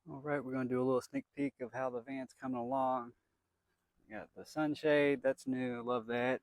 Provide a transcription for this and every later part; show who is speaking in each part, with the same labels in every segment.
Speaker 1: All right, we're going to do a little sneak peek of how the van's coming along. Got the sunshade, that's new, love that.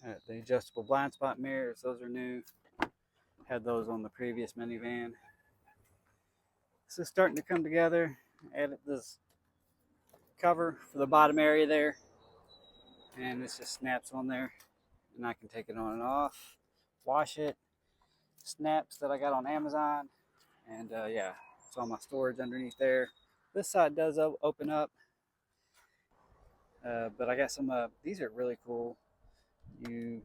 Speaker 1: Got the adjustable blind spot mirrors, those are new. Had those on the previous minivan. This is starting to come together. Added this cover for the bottom area there, and this just snaps on there, and I can take it on and off, wash it. Snaps that I got on Amazon, and yeah, it's all my storage underneath there. This side does open up. But I got some, these are really cool. You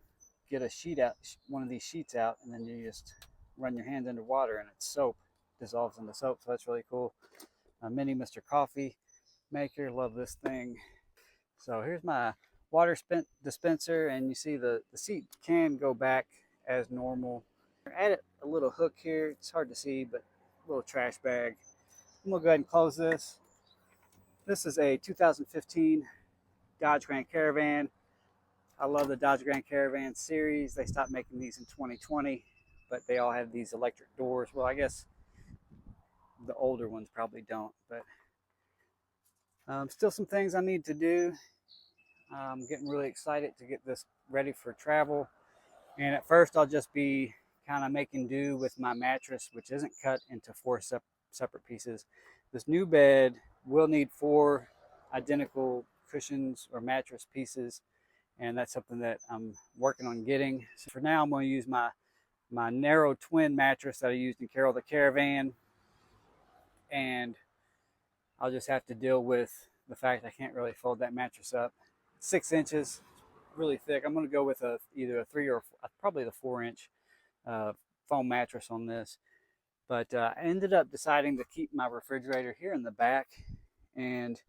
Speaker 1: get a sheet out, one of these sheets out, and then you just run your hands under water and it's soap, dissolves into soap. So that's really cool. A mini Mr. Coffee maker, love this thing. So here's my water dispenser, and you see the seat can go back as normal. I added a little hook here, it's hard to see, but a little trash bag. I'm gonna go ahead and close this. This is a 2015 Dodge Grand Caravan. I love the Dodge Grand Caravan series. They stopped making these in 2020, but they all have these electric doors. Well, I guess the older ones probably don't, but still some things I need to do. I'm getting really excited to get this ready for travel. And at first I'll just be kind of making do with my mattress, which isn't cut into four separate pieces. This new bed will need 4 identical cushions or mattress pieces, and that's something that I'm working on getting. So for now, I'm going to use my narrow twin mattress that I used in Carol the Caravan, and I'll just have to deal with the fact I can't really fold that mattress up. It's 6 inches, really thick. I'm going to go with either a 3 or probably the 4-inch foam mattress on this. But I ended up deciding to keep my refrigerator here in the back, and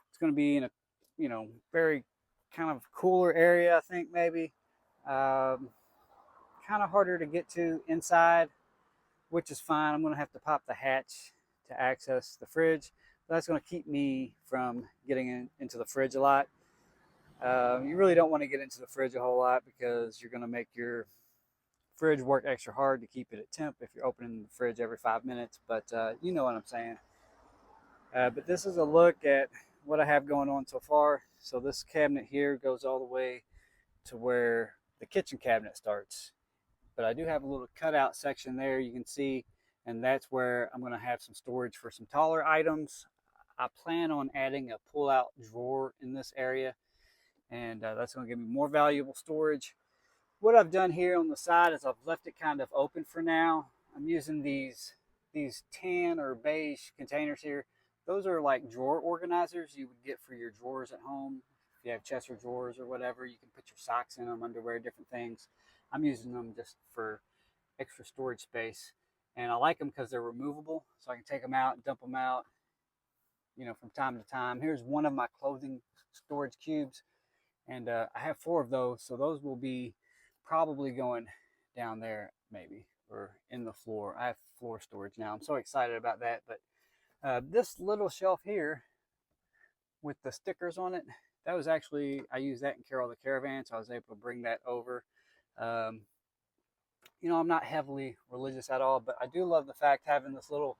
Speaker 1: it's going to be in a very kind of cooler area, I think maybe. Kind of harder to get to inside, which is fine. I'm going to have to pop the hatch to access the fridge. But that's going to keep me from getting into the fridge a lot. You really don't want to get into the fridge a whole lot because you're going to make your fridge work extra hard to keep it at temp if you're opening the fridge every 5 minutes, but you know what I'm saying. But this is a look at what I have going on so far. So this cabinet here goes all the way to where the kitchen cabinet starts, but I do have a little cutout section there you can see, and that's where I'm going to have some storage for some taller items. I plan on adding a pull-out drawer in this area, and that's going to give me more valuable storage. What I've done here on the side is I've left it kind of open for now. I'm using these tan or beige containers here. Those are like drawer organizers you would get for your drawers at home. If you have chest of drawers or whatever, you can put your socks in them, underwear, different things. I'm using them just for extra storage space. And I like them because they're removable, so I can take them out and dump them out, from time to time. Here's one of my clothing storage cubes, and I have 4 of those, so those will be probably going down there maybe, or in the floor. I have floor storage now. I'm so excited about that. But this little shelf here with the stickers on it, that was actually, I used that in Carol the Caravan, so I was able to bring that over. I'm not heavily religious at all, but I do love the fact having this little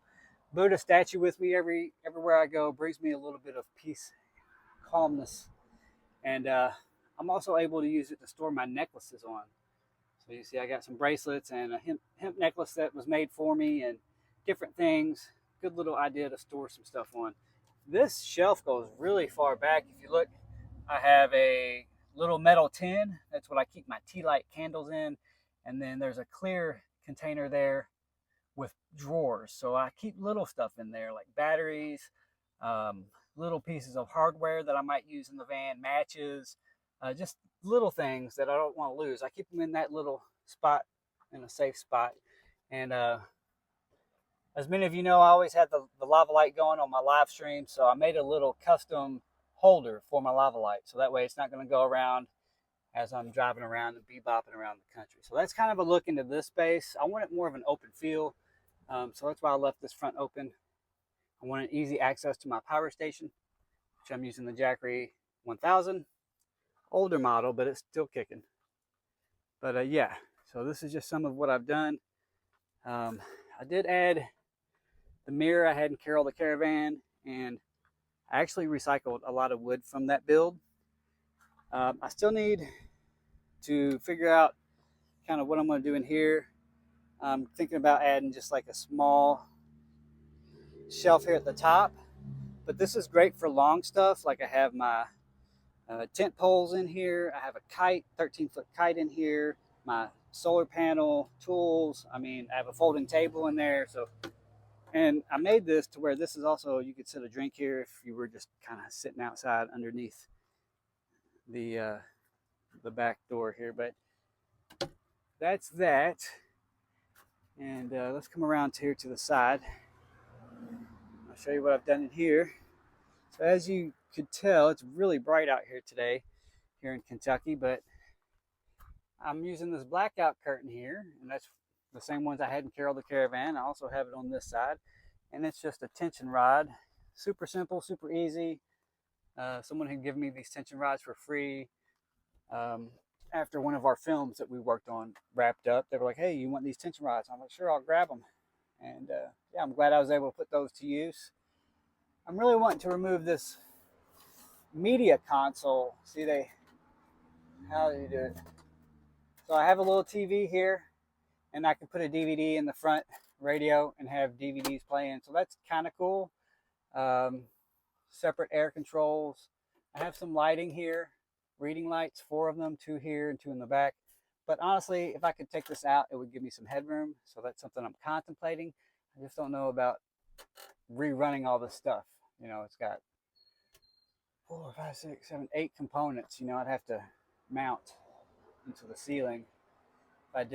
Speaker 1: Buddha statue with me everywhere I go brings me a little bit of peace, calmness, and I'm also able to use it to store my necklaces on. So you see I got some bracelets and a hemp necklace that was made for me and different things. Good little idea to store some stuff on. This shelf goes really far back. If you look, I have a little metal tin. That's what I keep my tea light candles in. And then there's a clear container there with drawers. So I keep little stuff in there like batteries, little pieces of hardware that I might use in the van, matches, just little things that I don't want to lose. I keep them in that little spot, in a safe spot. And as many of you know, I always had the lava light going on my live stream, so I made a little custom holder for my lava light, so that way it's not going to go around as I'm driving around and bebopping around the country. So that's kind of a look into this space. I wanted more of an open feel, so that's why I left this front open. I wanted easy access to my power station, which I'm using the Jackery 1000. Older model, but it's still kicking. But yeah, so this is just some of what I've done. I did add The mirror I had in Carol the Caravan, and I actually recycled a lot of wood from that build. I still need to figure out kind of what I'm going to do in here. I'm thinking about adding just like a small shelf here at the top, but this is great for long stuff. Like I have my tent poles in here. I have a kite, 13-foot kite in here, my solar panel, tools. I mean, I have a folding table in there. So, and I made this to where this is also, you could sit a drink here if you were just kind of sitting outside underneath the back door here. But that's that. And let's come around here to the side. I'll show you what I've done in here. So as you could tell, it's really bright out here today, here in Kentucky, but I'm using this blackout curtain here, and that's the same ones I had in Carol the Caravan. I also have it on this side, and it's just a tension rod. Super simple, super easy. Someone had given me these tension rods for free after one of our films that we worked on wrapped up. They were like, hey, you want these tension rods? I'm like, sure, I'll grab them. And yeah, I'm glad I was able to put those to use. I'm really wanting to remove this media console. See, how do you do it? So I have a little TV here, and I can put a DVD in the front radio and have DVDs playing. So that's kind of cool. Separate air controls. I have some lighting here, reading lights, 4 of them, 2 here and 2 in the back. But honestly, if I could take this out, it would give me some headroom. So that's something I'm contemplating. I just don't know about rerunning all this stuff. You know, it's got 4, 5, 6, 7, 8 components. You know, I'd have to mount into the ceiling. If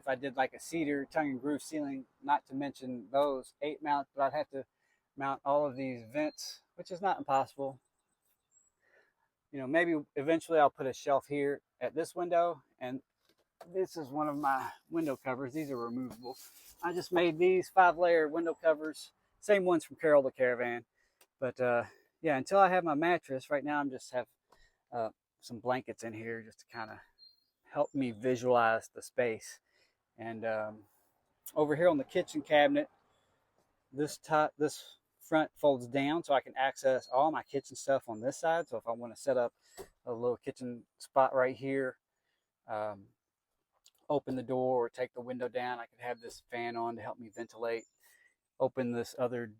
Speaker 1: I did like a cedar tongue and groove ceiling, not to mention those 8 mounts, but I'd have to mount all of these vents, which is not impossible. You know, maybe eventually I'll put a shelf here at this window, and this is one of my window covers. These are removable. I just made these 5-layer window covers, same ones from Carol the Caravan. But yeah, until I have my mattress, right now I'm just have some blankets in here just to kind of help me visualize the space. And over here on the kitchen cabinet, this front folds down so I can access all my kitchen stuff on this side. So if I want to set up a little kitchen spot right here, open the door or take the window down, I can have this fan on to help me ventilate. Open this other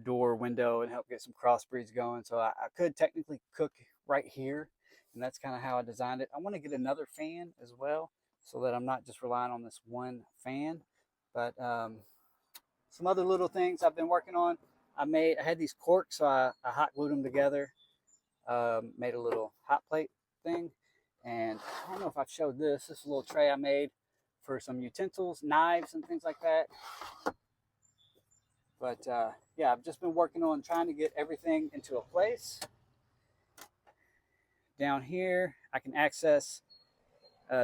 Speaker 1: door window and help get some cross breeds going. So I could technically cook right here, and that's kind of how I designed it. I want to get another fan as well so that I'm not just relying on this one fan. But some other little things I've been working on. I had these corks, so I hot glued them together, made a little hot plate thing. And I don't know if I've showed this. This little tray I made for some utensils, knives, and things like that. But yeah, I've just been working on trying to get everything into a place. Down here, I can access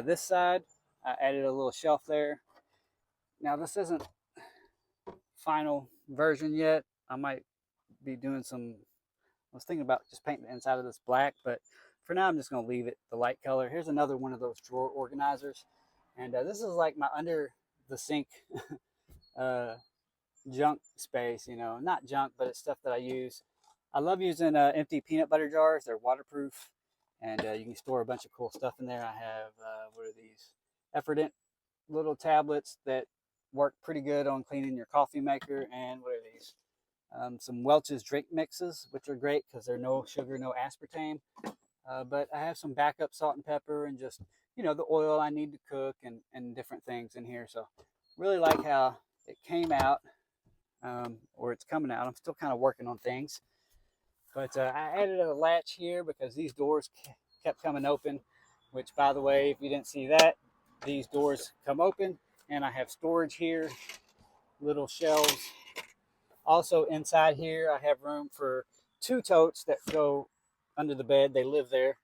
Speaker 1: this side. I added a little shelf there. Now, this isn't final version yet. I might be doing I was thinking about just painting the inside of this black, but for now, I'm just going to leave it the light color. Here's another one of those drawer organizers. And this is like my under the sink junk space, you know, not junk, but it's stuff that I use. I love using empty peanut butter jars. They're waterproof, and you can store a bunch of cool stuff in there. I have, what are these? Effordent little tablets that work pretty good on cleaning your coffee maker. And what are these? Some Welch's drink mixes, which are great because they're no sugar, no aspartame. But I have some backup salt and pepper and just, you know, the oil I need to cook and different things in here. So really like how it came out. Or it's coming out. I'm still kind of working on things, but I added a latch here because these doors kept coming open, which, by the way, if you didn't see that, these doors come open, and I have storage here, little shelves. Also inside here, I have room for 2 totes that go under the bed. They live there.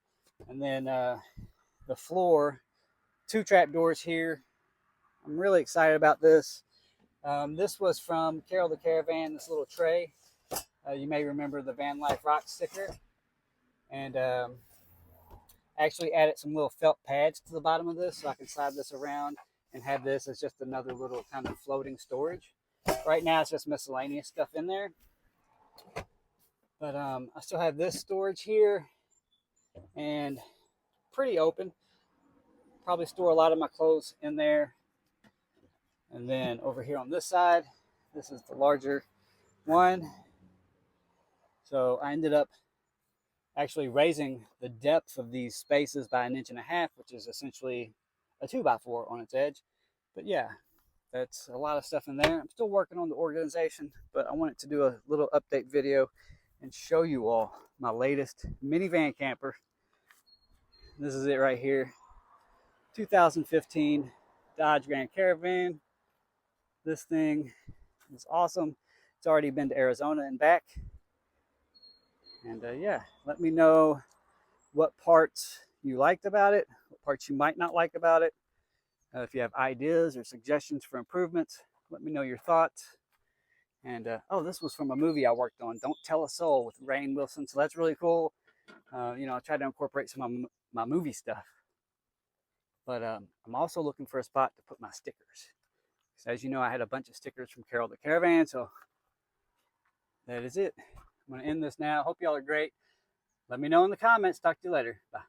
Speaker 1: And then the floor, 2 trap doors here. I'm really excited about this. This was from Carol the Caravan, this little tray. You may remember the Vanlife rock sticker. And actually added some little felt pads to the bottom of this so I can slide this around and have this as just another little kind of floating storage. Right now it's just miscellaneous stuff in there. But I still have this storage here, and pretty open. Probably store a lot of my clothes in there. And then over here on this side, this is the larger one. So I ended up actually raising the depth of these spaces by 1.5 inches, which is essentially a 2x4 on its edge. But yeah, that's a lot of stuff in there. I'm still working on the organization, but I wanted to do a little update video and show you all my latest minivan camper. This is it right here. 2015 Dodge Grand Caravan. This thing is awesome. It's already been to Arizona and back. And yeah, let me know what parts you liked about it, what parts you might not like about it. If you have ideas or suggestions for improvements, let me know your thoughts. And oh, this was from a movie I worked on, Don't Tell a Soul, with Rainn Wilson. So that's really cool. You know, I tried to incorporate some of my movie stuff. But I'm also looking for a spot to put my stickers. So as you know, I had a bunch of stickers from Carol the Caravan. So that is it. I'm going to end this now. Hope y'all are great. Let me know in the comments. Talk to you later. Bye.